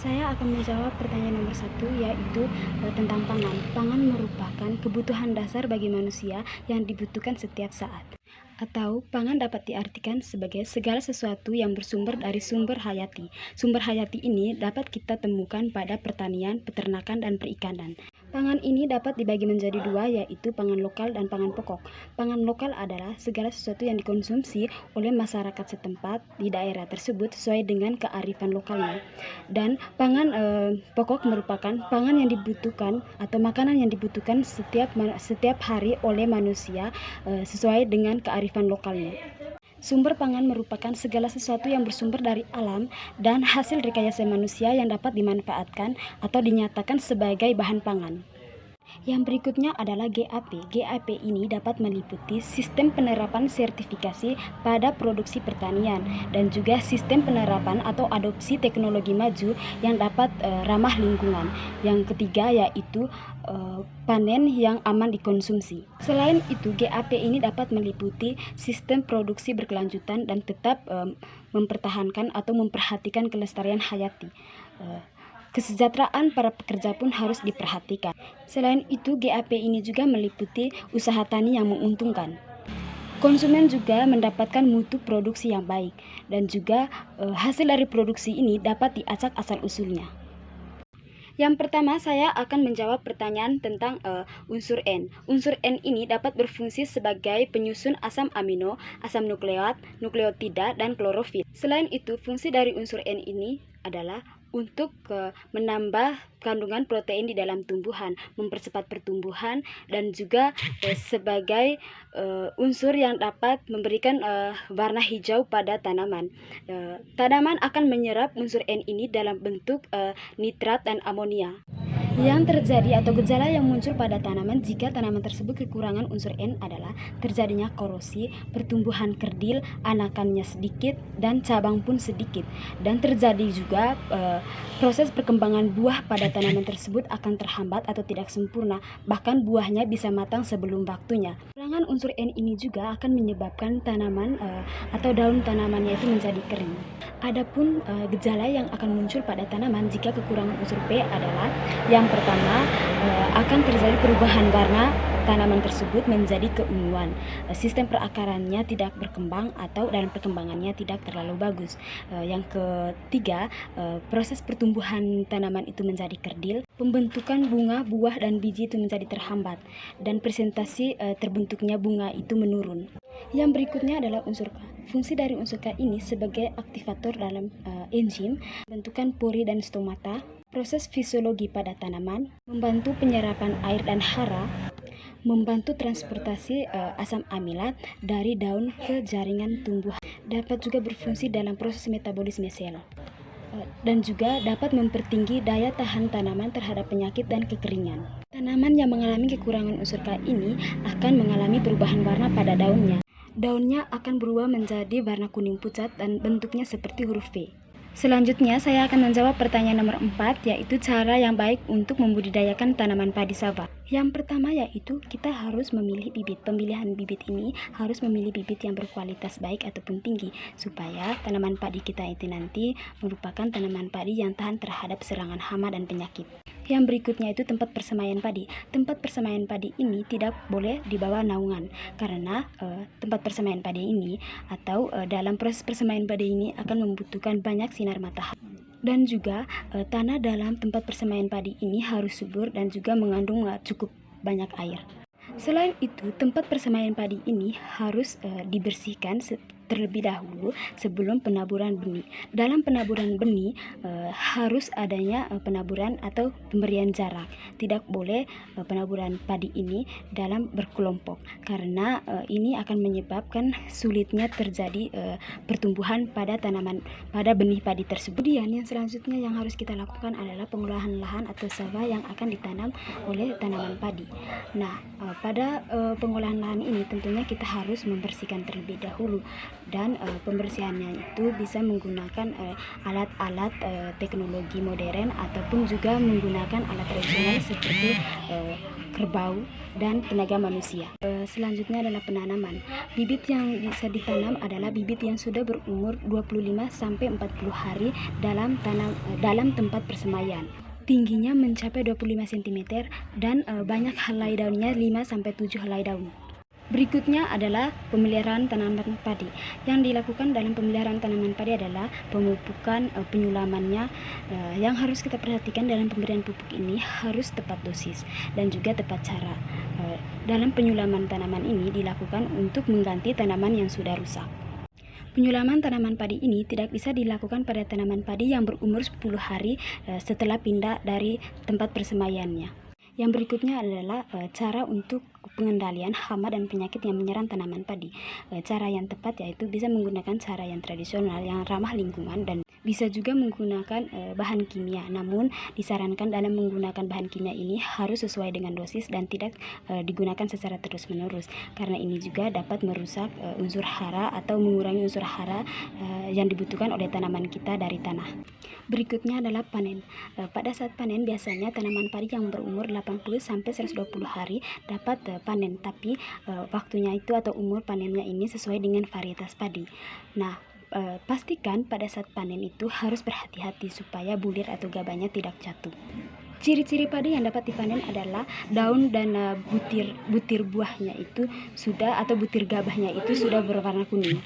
Saya akan menjawab pertanyaan nomor 1, yaitu tentang pangan. Pangan merupakan kebutuhan dasar bagi manusia yang dibutuhkan setiap saat. Atau pangan dapat diartikan sebagai segala sesuatu yang bersumber dari sumber hayati. Sumber hayati ini dapat kita temukan pada pertanian, peternakan, dan perikanan. Pangan ini dapat dibagi menjadi dua, yaitu pangan lokal dan pangan pokok. Pangan lokal adalah segala sesuatu yang dikonsumsi oleh masyarakat setempat di daerah tersebut sesuai dengan kearifan lokalnya. Dan pangan pokok merupakan pangan yang dibutuhkan atau makanan yang dibutuhkan setiap hari oleh manusia sesuai dengan kearifan lokalnya. Sumber pangan merupakan segala sesuatu yang bersumber dari alam dan hasil rekayasa manusia yang dapat dimanfaatkan atau dinyatakan sebagai bahan pangan. Yang berikutnya adalah GAP. GAP ini dapat meliputi sistem penerapan sertifikasi pada produksi pertanian dan juga sistem penerapan atau adopsi teknologi maju yang dapat ramah lingkungan. Yang ketiga yaitu panen yang aman dikonsumsi. Selain itu, GAP ini dapat meliputi sistem produksi berkelanjutan dan tetap mempertahankan atau memperhatikan kelestarian hayati. Kesejahteraan para pekerja pun harus diperhatikan. Selain itu, GAP ini juga meliputi usaha tani yang menguntungkan. Konsumen juga mendapatkan mutu produksi yang baik dan juga hasil dari produksi ini dapat diacak asal-usulnya. Yang pertama, saya akan menjawab pertanyaan tentang unsur N. Unsur N ini dapat berfungsi sebagai penyusun asam amino, asam nukleat, nukleotida, dan klorofil. Selain itu, fungsi dari unsur N ini adalah untuk menambah kandungan protein di dalam tumbuhan, mempercepat pertumbuhan, dan juga sebagai unsur yang dapat memberikan warna hijau pada tanaman. Tanaman akan menyerap unsur N ini dalam bentuk nitrat dan amonia. Yang terjadi atau gejala yang muncul pada tanaman jika tanaman tersebut kekurangan unsur N adalah terjadinya korosi, pertumbuhan kerdil, anakannya sedikit, dan cabang pun sedikit. Dan terjadi juga proses perkembangan buah pada tanaman tersebut akan terhambat atau tidak sempurna, bahkan buahnya bisa matang sebelum waktunya. Kekurangan unsur N ini juga akan menyebabkan tanaman atau daun tanamannya itu menjadi kering. Adapun gejala yang akan muncul pada tanaman jika kekurangan unsur P adalah yang pertama, akan terjadi perubahan warna tanaman tersebut menjadi keunguan. Sistem perakarannya tidak berkembang atau dalam perkembangannya tidak terlalu bagus. Yang ketiga, proses pertumbuhan tanaman itu menjadi kerdil, pembentukan bunga, buah, dan biji itu menjadi terhambat, dan presentasi terbentuknya bunga itu menurun. Yang berikutnya adalah unsur K. Fungsi dari unsur K ini sebagai aktivator dalam enzim, bentukan pori dan stomata, proses fisiologi pada tanaman, membantu penyerapan air dan hara, membantu transportasi asam amilat dari daun ke jaringan tumbuhan, dapat juga berfungsi dalam proses metabolisme sel, dan juga dapat mempertinggi daya tahan tanaman terhadap penyakit dan kekeringan. Tanaman yang mengalami kekurangan unsur K ini akan mengalami perubahan warna pada daunnya. Daunnya akan berubah menjadi warna kuning pucat dan bentuknya seperti huruf V. Selanjutnya, saya akan menjawab pertanyaan nomor 4, yaitu cara yang baik untuk membudidayakan tanaman padi sawah. Yang pertama yaitu kita harus memilih bibit. Pemilihan bibit ini harus memilih bibit yang berkualitas baik ataupun tinggi, supaya tanaman padi kita itu nanti merupakan tanaman padi yang tahan terhadap serangan hama dan penyakit. Yang berikutnya itu tempat persemaian padi. Tempat persemaian padi ini tidak boleh di bawah naungan, karena tempat persemaian padi ini atau dalam proses persemaian padi ini akan membutuhkan banyak sinar matahari. Dan juga tanah dalam tempat persemaian padi ini harus subur dan juga mengandung cukup banyak air. Selain itu, tempat persemaian padi ini harus dibersihkan terlebih dahulu sebelum penaburan benih. Dalam penaburan benih harus adanya penaburan atau pemberian jarak. Tidak boleh penaburan padi ini dalam berkelompok, karena ini akan menyebabkan sulitnya terjadi pertumbuhan pada benih padi tersebut. Kemudian yang selanjutnya yang harus kita lakukan adalah pengolahan lahan atau sawah yang akan ditanam oleh tanaman padi. Nah, pada pengolahan lahan ini tentunya kita harus membersihkan terlebih dahulu dan pembersihannya itu bisa menggunakan alat-alat teknologi modern ataupun juga menggunakan alat tradisional seperti kerbau dan tenaga manusia. Selanjutnya adalah penanaman. Bibit yang bisa ditanam adalah bibit yang sudah berumur 25 sampai 40 hari dalam tempat persemaian. Tingginya mencapai 25 cm dan banyak helai daunnya 5 sampai 7 helai daun. Berikutnya adalah pemeliharaan tanaman padi. Yang dilakukan dalam pemeliharaan tanaman padi adalah pemupukan, penyulamannya. Yang harus kita perhatikan dalam pemberian pupuk ini harus tepat dosis dan juga tepat cara. Dalam penyulaman tanaman ini dilakukan untuk mengganti tanaman yang sudah rusak. Penyulaman tanaman padi ini tidak bisa dilakukan pada tanaman padi yang berumur 10 hari setelah pindah dari tempat persemaiannya. Yang berikutnya adalah cara untuk pengendalian hama dan penyakit yang menyerang tanaman padi. Cara yang tepat yaitu bisa menggunakan cara yang tradisional yang ramah lingkungan dan bisa juga menggunakan bahan kimia. Namun disarankan dalam menggunakan bahan kimia ini harus sesuai dengan dosis dan tidak digunakan secara terus-menerus, karena ini juga dapat merusak unsur hara atau mengurangi unsur hara yang dibutuhkan oleh tanaman kita dari tanah. Berikutnya adalah panen. Pada saat panen biasanya tanaman padi yang berumur 80 sampai 120 hari dapat panen, tapi waktunya itu atau umur panennya ini sesuai dengan varietas padi. Nah, pastikan pada saat panen itu harus berhati-hati supaya bulir atau gabahnya tidak jatuh. Ciri-ciri padi yang dapat dipanen adalah daun dan butir buahnya itu sudah atau butir gabahnya itu sudah berwarna kuning.